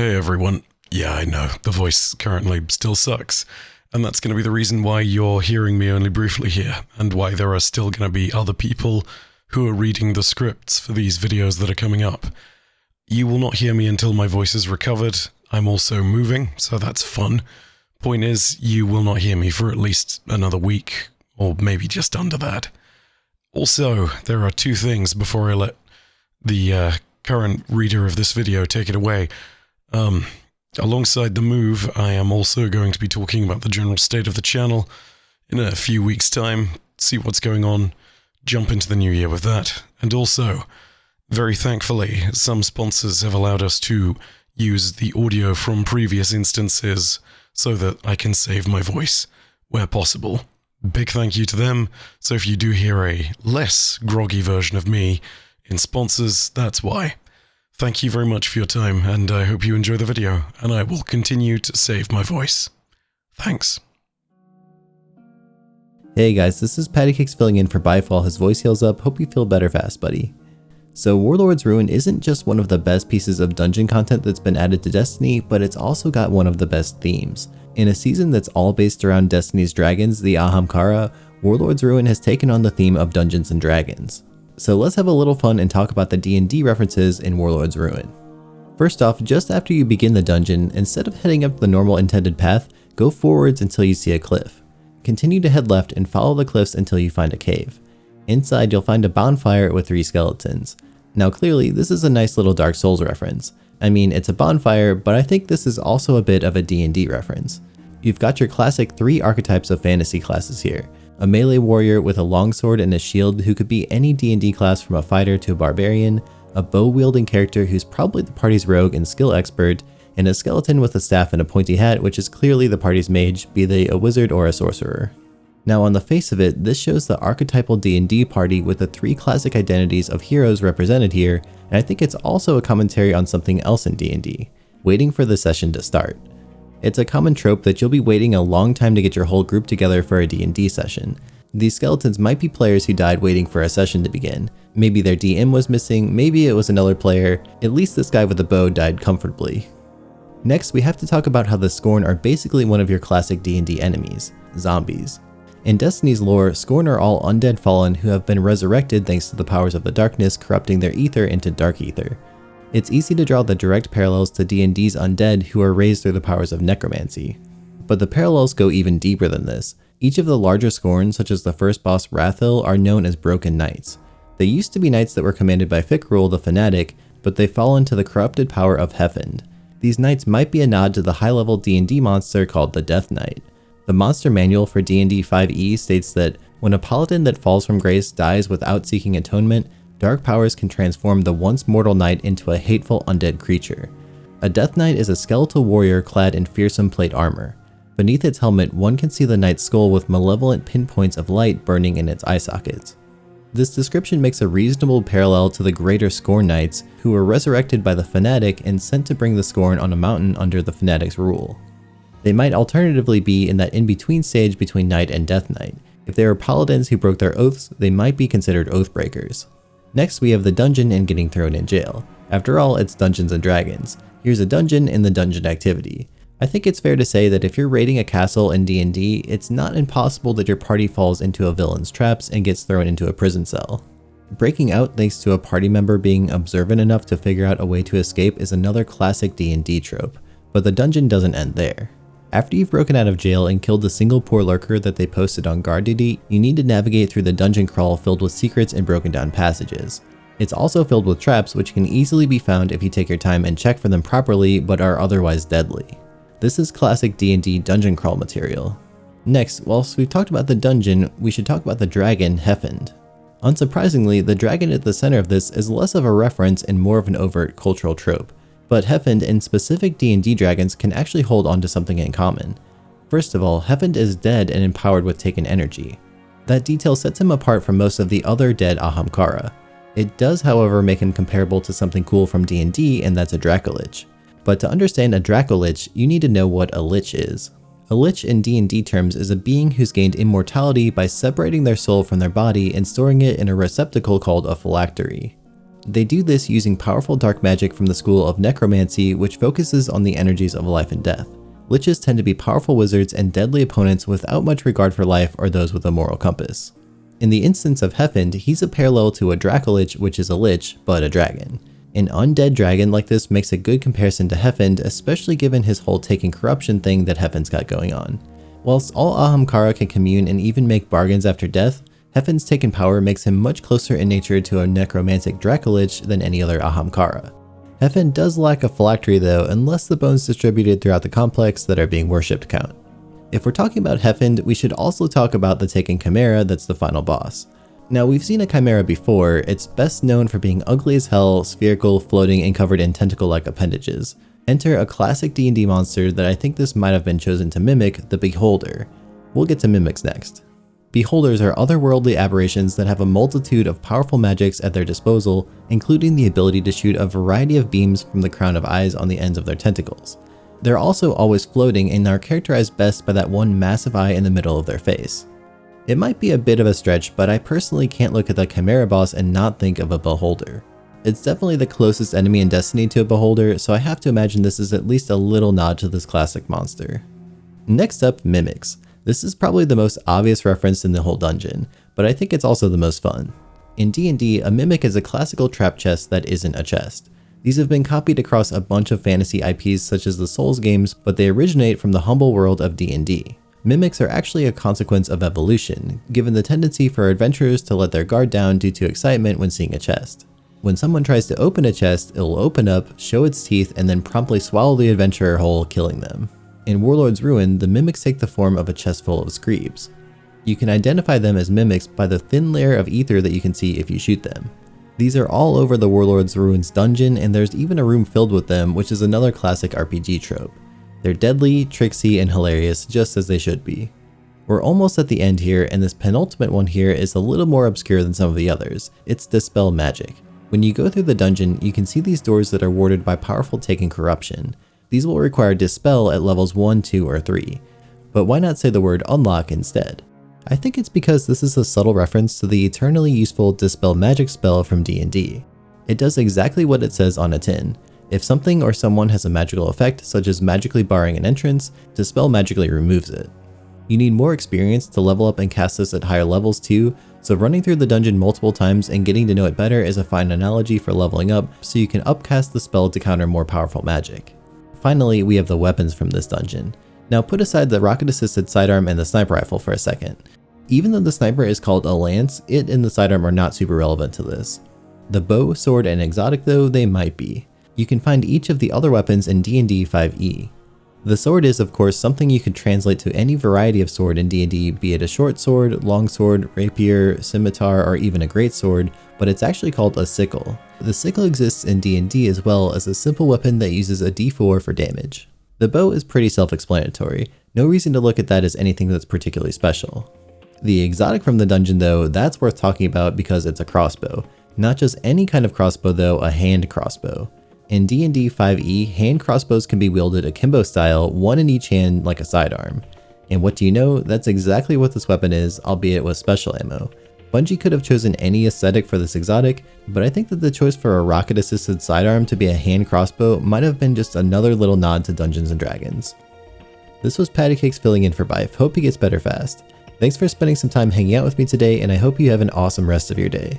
Hey everyone. Yeah, I know, the voice currently still sucks, and that's going to be the reason why you're hearing me only briefly here, and why there are still going to be other people who are reading the scripts for these videos that are coming up. You will not hear me until my voice is recovered. I'm also moving, so that's fun. Point is, you will not hear me for at least another week, or maybe just under that. Also, there are two things before I let the current reader of this video take it away. Alongside the move, I am also going to be talking about the general state of the channel in a few weeks' time, see what's going on, jump into the new year with that, and also, very thankfully, some sponsors have allowed us to use the audio from previous instances so that I can save my voice where possible. Big thank you to them, so if you do hear a less groggy version of me in sponsors, that's why. Thank you very much for your time, and I hope you enjoy the video, and I will continue to save my voice. Thanks. Hey guys, this is Pattykicks filling in for Byf while his voice heals up. Hope you feel better fast, buddy. So Warlord's Ruin isn't just one of the best pieces of dungeon content that's been added to Destiny, but it's also got one of the best themes. In a season that's all based around Destiny's dragons, the Ahamkara, Warlord's Ruin has taken on the theme of Dungeons and Dragons. So let's have a little fun and talk about the D&D references in Warlord's Ruin. First off, just after you begin the dungeon, instead of heading up the normal intended path, go forwards until you see a cliff. Continue to head left and follow the cliffs until you find a cave. Inside you'll find a bonfire with 3 skeletons. Now clearly this is a nice little Dark Souls reference. I mean, it's a bonfire, but I think this is also a bit of a D&D reference. You've got your classic 3 archetypes of fantasy classes here. A melee warrior with a longsword and a shield who could be any D&D class from a fighter to a barbarian, a bow-wielding character who's probably the party's rogue and skill expert, and a skeleton with a staff and a pointy hat which is clearly the party's mage, be they a wizard or a sorcerer. Now on the face of it, this shows the archetypal D&D party with the 3 classic identities of heroes represented here, and I think it's also a commentary on something else in D&D, waiting for the session to start. It's a common trope that you'll be waiting a long time to get your whole group together for a D&D session. These skeletons might be players who died waiting for a session to begin. Maybe their DM was missing, maybe it was another player, at least this guy with the bow died comfortably. Next, we have to talk about how the Scorn are basically one of your classic D&D enemies, zombies. In Destiny's lore, Scorn are all undead fallen who have been resurrected thanks to the powers of the darkness corrupting their ether into dark ether. It's easy to draw the direct parallels to D&D's undead who are raised through the powers of necromancy. But the parallels go even deeper than this. Each of the larger Scorns, such as the first boss Wrathil, are known as Broken Knights. They used to be knights that were commanded by Fikrul the Fanatic, but they've fallen to the corrupted power of Hefend. These knights might be a nod to the high-level D&D monster called the Death Knight. The monster manual for D&D 5e states that when a paladin that falls from grace dies without seeking atonement, dark powers can transform the once mortal knight into a hateful undead creature. A Death Knight is a skeletal warrior clad in fearsome plate armor. Beneath its helmet, one can see the knight's skull with malevolent pinpoints of light burning in its eye sockets. This description makes a reasonable parallel to the greater Scorn Knights, who were resurrected by the Fanatic and sent to bring the Scorn on a mountain under the Fanatic's rule. They might alternatively be in that in-between stage between Knight and Death Knight. If they were paladins who broke their oaths, they might be considered oathbreakers. Next, we have the dungeon and getting thrown in jail. After all, it's Dungeons and Dragons. Here's a dungeon in the dungeon activity. I think it's fair to say that if you're raiding a castle in D&D, it's not impossible that your party falls into a villain's traps and gets thrown into a prison cell. Breaking out thanks to a party member being observant enough to figure out a way to escape is another classic D&D trope, but the dungeon doesn't end there. After you've broken out of jail and killed the single poor lurker that they posted on guard duty, you need to navigate through the dungeon crawl filled with secrets and broken down passages. It's also filled with traps which can easily be found if you take your time and check for them properly but are otherwise deadly. This is classic D&D dungeon crawl material. Next, whilst we've talked about the dungeon, we should talk about the dragon Hefend. Unsurprisingly, the dragon at the center of this is less of a reference and more of an overt cultural trope. But Hefend and specific D&D dragons can actually hold on to something in common. First of all, Hefend is dead and empowered with taken energy. That detail sets him apart from most of the other dead Ahamkara. It does, however, make him comparable to something cool from D&D, and that's a Dracolich. But to understand a Dracolich, you need to know what a Lich is. A Lich in D&D terms is a being who's gained immortality by separating their soul from their body and storing it in a receptacle called a phylactery. They do this using powerful dark magic from the school of necromancy, which focuses on the energies of life and death. Liches tend to be powerful wizards and deadly opponents without much regard for life or those with a moral compass. In the instance of Hefend, he's a parallel to a Dracolich, which is a lich, but a dragon. An undead dragon like this makes a good comparison to Hefend, especially given his whole taking corruption thing that Hefend's got going on. Whilst all Ahamkara can commune and even make bargains after death, Hefend's taken power makes him much closer in nature to a necromantic Dracolich than any other Ahamkara. Hefend does lack a phylactery though, unless the bones distributed throughout the complex that are being worshipped count. If we're talking about Hefend, we should also talk about the Taken Chimera that's the final boss. Now we've seen a Chimera before, it's best known for being ugly as hell, spherical, floating, and covered in tentacle-like appendages. Enter a classic D&D monster that I think this might have been chosen to mimic, the Beholder. We'll get to mimics next. Beholders are otherworldly aberrations that have a multitude of powerful magics at their disposal, including the ability to shoot a variety of beams from the crown of eyes on the ends of their tentacles. They're also always floating and are characterized best by that one massive eye in the middle of their face. It might be a bit of a stretch, but I personally can't look at the Chimera boss and not think of a Beholder. It's definitely the closest enemy in Destiny to a Beholder, so I have to imagine this is at least a little nod to this classic monster. Next up, Mimics. This is probably the most obvious reference in the whole dungeon, but I think it's also the most fun. In D&D, a Mimic is a classical trap chest that isn't a chest. These have been copied across a bunch of fantasy IPs such as the Souls games, but they originate from the humble world of D&D. Mimics are actually a consequence of evolution, given the tendency for adventurers to let their guard down due to excitement when seeing a chest. When someone tries to open a chest, it'll open up, show its teeth, and then promptly swallow the adventurer whole, killing them. In Warlord's Ruin, the mimics take the form of a chest full of screebs. You can identify them as mimics by the thin layer of ether that you can see if you shoot them. These are all over the Warlord's Ruins dungeon, and there's even a room filled with them, which is another classic RPG trope. They're deadly, tricksy, and hilarious, just as they should be. We're almost at the end here, and this penultimate one here is a little more obscure than some of the others. It's Dispel Magic. When you go through the dungeon, you can see these doors that are warded by powerful Taken Corruption. These will require Dispel at levels 1, 2, or 3. But why not say the word Unlock instead? I think it's because this is a subtle reference to the eternally useful Dispel Magic spell from D&D. It does exactly what it says on a tin. If something or someone has a magical effect, such as magically barring an entrance, Dispel magically removes it. You need more experience to level up and cast this at higher levels too, so running through the dungeon multiple times and getting to know it better is a fine analogy for leveling up, so you can upcast the spell to counter more powerful magic. Finally, we have the weapons from this dungeon. Now put aside the rocket-assisted sidearm and the sniper rifle for a second. Even though the sniper is called a lance, it and the sidearm are not super relevant to this. The bow, sword, and exotic though, they might be. You can find each of the other weapons in D&D 5e. The sword is of course something you could translate to any variety of sword in D&D, be it a short sword, long sword, rapier, scimitar, or even a great sword, but it's actually called a sickle. The sickle exists in D&D as well as a simple weapon that uses a d4 for damage. The bow is pretty self-explanatory, no reason to look at that as anything that's particularly special. The exotic from the dungeon though, that's worth talking about because it's a crossbow. Not just any kind of crossbow though, a hand crossbow. In D&D 5e, hand crossbows can be wielded akimbo style, one in each hand like a sidearm. And what do you know, that's exactly what this weapon is, albeit with special ammo. Bungie could have chosen any aesthetic for this exotic, but I think that the choice for a rocket-assisted sidearm to be a hand crossbow might have been just another little nod to Dungeons & Dragons. This was Pattycakes filling in for Bife, hope he gets better fast. Thanks for spending some time hanging out with me today, and I hope you have an awesome rest of your day.